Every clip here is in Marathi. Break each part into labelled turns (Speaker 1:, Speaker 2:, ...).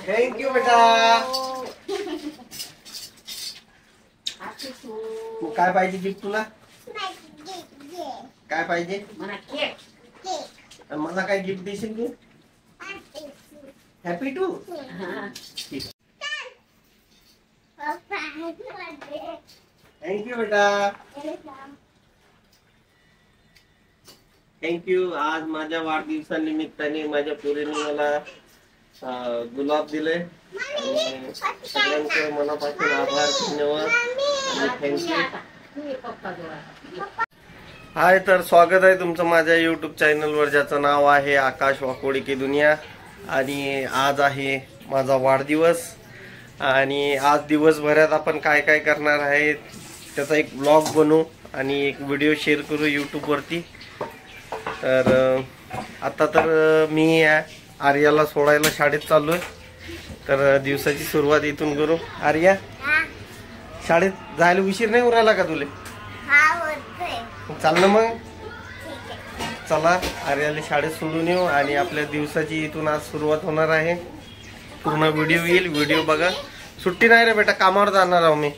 Speaker 1: थँक्यू बेटा. काय पाहिजे गिफ्ट तुला? काय पाहिजे? मला काय गिफ्ट देशील तू? Happy to. थँक्यू बेटा. थँक्यू. आज माझ्या वाढदिवसानिमित्ताने माझ्या पोरीने मला गुलाब दिले. सगळ्यांचं मनापासून आभार, धन्यवाद आणि थँक्यू. हाय, तर स्वागत आहे तुमचं माझ्या यूट्यूब चॅनलवर, ज्याचं नाव आहे आकाश वाकोडी की दुनिया. आणि आज आहे माझा वाढदिवस. आणि आज दिवसभरात आपण काय काय करणार आहे त्याचा एक ब्लॉग बनवू आणि एक व्हिडिओ शेअर करू यूट्यूबवरती. तर आता तर मी आर्याला सोडायला शाळेत चाललो आहे. तर दिवसाची सुरुवात इथून करू. आर्या, शाळेत जायला उशीर नाही उरायला का तुले? चाल ना मग. चला, आर्याला शाळेत सोडून येऊ आणि आपल्या दिवसाची इथून आज सुरुवात होणार आहे. पूर्ण व्हिडिओ येईल, व्हिडिओ बघा. सुट्टी नाही रे बेटा, कामावर जाणार आहो मी.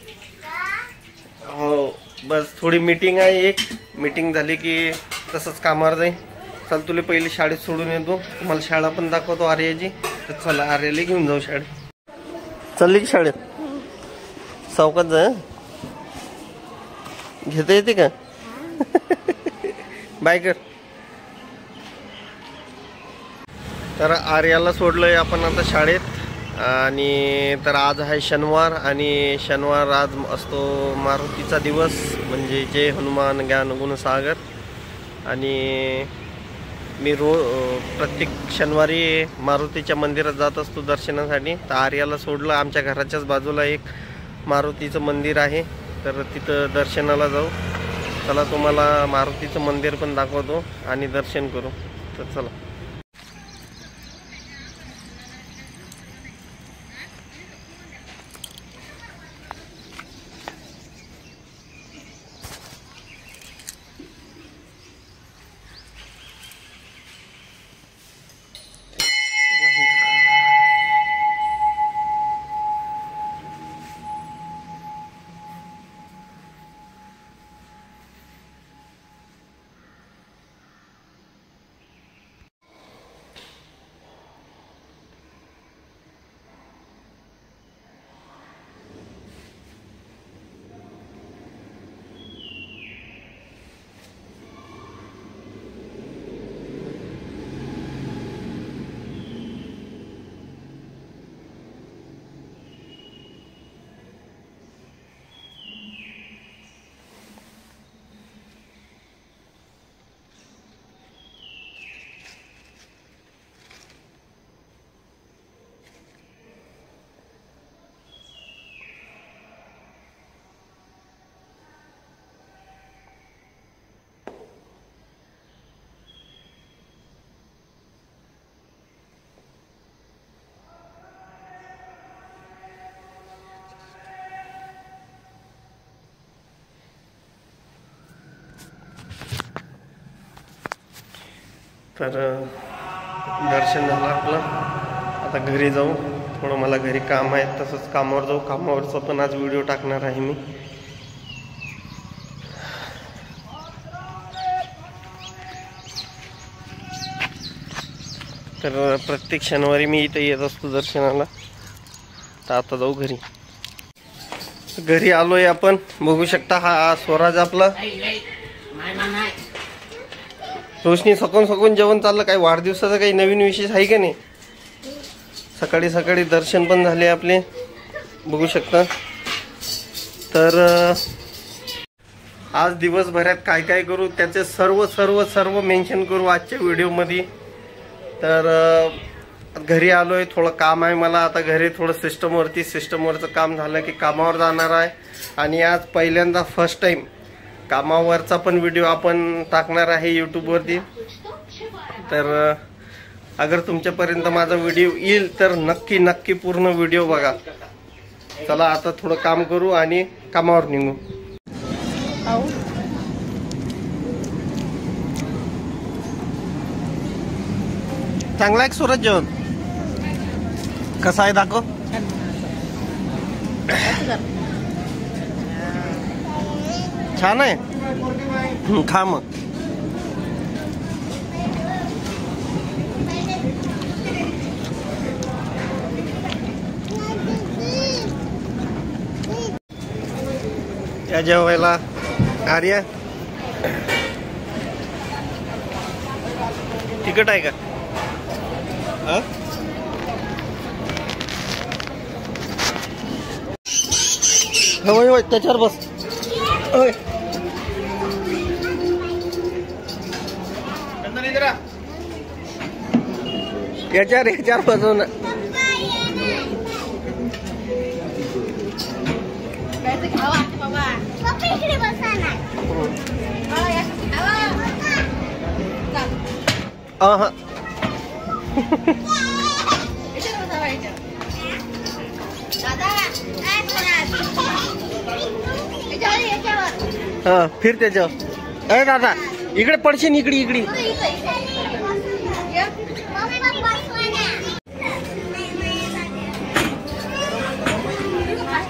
Speaker 1: हो, बस थोडी मीटिंग आहे, एक मीटिंग झाली की तसंच कामावर जाईल. चल, तुला पहिले शाळेत सोडून येतो, तुम्हाला शाळा पण दाखवतो आर्याची. तर चला, आर्याला घेऊन जाऊ शाळेत. चालली की शाळेत? सावकाश जा. घेता येते का? बाय कर. तर आर्याला सोडलंय आपण आता शाळेत. आणि तर आज आहे शनिवार आणि शनिवार आज असतो मारुतीचा दिवस, म्हणजे जय हनुमान ज्ञान गुणसागर. आणि मी प्रत्येक शनिवारी मारुतीच्या मंदिरात जात असतो दर्शनासाठी. तर आर्याला सोडलं. आमच्या घराच्याच बाजूला एक मारुतीचं मंदिर आहे, तर तिथं दर्शनाला जाऊ. चला, तुम्हाला मारुतीचं मंदिर पण दाखवतो आणि दर्शन करू. तर चला. तर दर्शन झालं आपलं. आता घरी जाऊ. थोडं मला घरी काम आहे, तसंच कामावर जाऊ. कामावरचा पण आज व्हिडिओ टाकणार आहे मी. तर प्रत्येक शनिवारी मी इथे येत असतो दर्शनाला. तर आता जाऊ घरी. घरी आलोय आपण. बघू शकता, हा स्वराज आपला. रोशनी, सकून जेवण चाललं. काही वाढदिवसाचा काही नवीन विशेष आहे का नाही? सकाळी सकाळी दर्शन पण झाले आपले, बघू शकता. तर आज दिवसभरात काय काय करू त्याचे सर्व सर्व सर्व मेन्शन करू आजच्या व्हिडिओमध्ये. तर घरी आलोय, थोडं काम आहे मला आता घरी. थोडं सिस्टमवरचं काम झालं की कामावर जाणार आहे. आणि आज पहिल्यांदा फर्स्ट टाइम कामावरचा पण व्हिडिओ आपण टाकणार आहे यूट्यूबवरती. तर अगर तुमच्यापर्यंत माझा व्हिडिओ येईल तर नक्की नक्की पूर्ण व्हिडिओ बघा. चला, आता थोडं काम करू आणि कामावर निघू. चांगला आहे सूरज जेवण? कसा आहे दाखव. छान आहे. खा मग. या जेवायला आर्या तिखट आहे का? होय होय त्याच्यावर बस. होय याच्यावर बसवून. फिर त्याच्यावर. अरे दादा इकडे पडशील. इकडे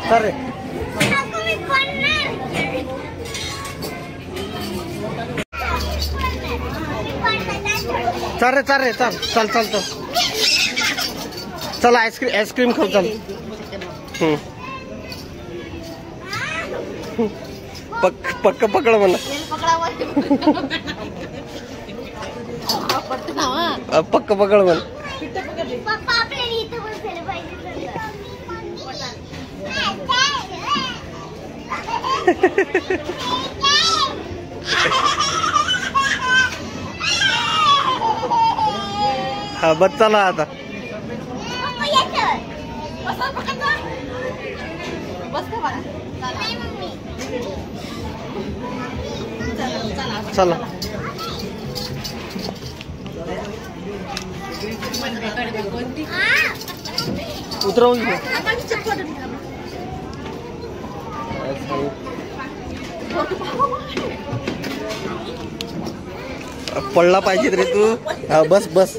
Speaker 1: अरे चाल रे चाल चल आईस्क्रीम खाऊ. चल पक्क पकड मला. पक्क पकड मला. हा बस चला आता. चला उतरवून घे. पडला पाहिजे रे तू. हा बस बस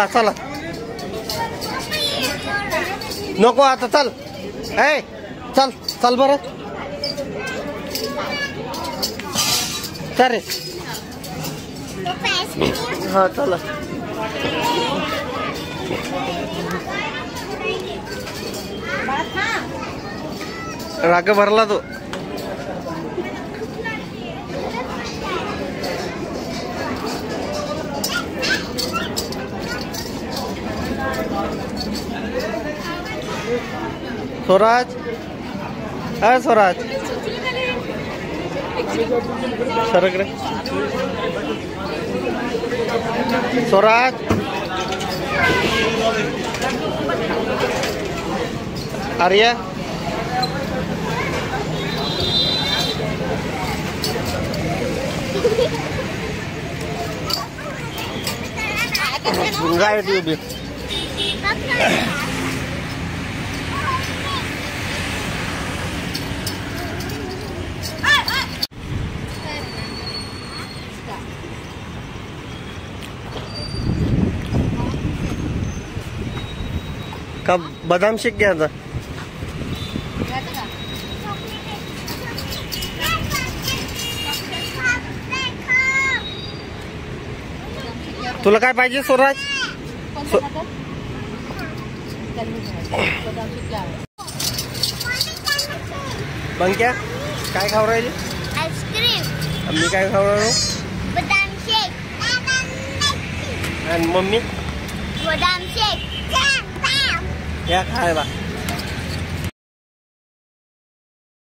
Speaker 1: चला नको आता. चल चल बरं. चालेल. हा चला. राग भरला तो. स्वराज स्वराज सरक रे. स्वराज आर्या राईट यू बी. का बदाम शेक घ्यायचा. तुला काय पाहिजे स्वराज? बंक्या काय खाऊ राहिली? आईस्क्रीम. मी काय खाऊ राहिलो? बदाम शेक. आणि मम्मी बदाम शेक. या खायला.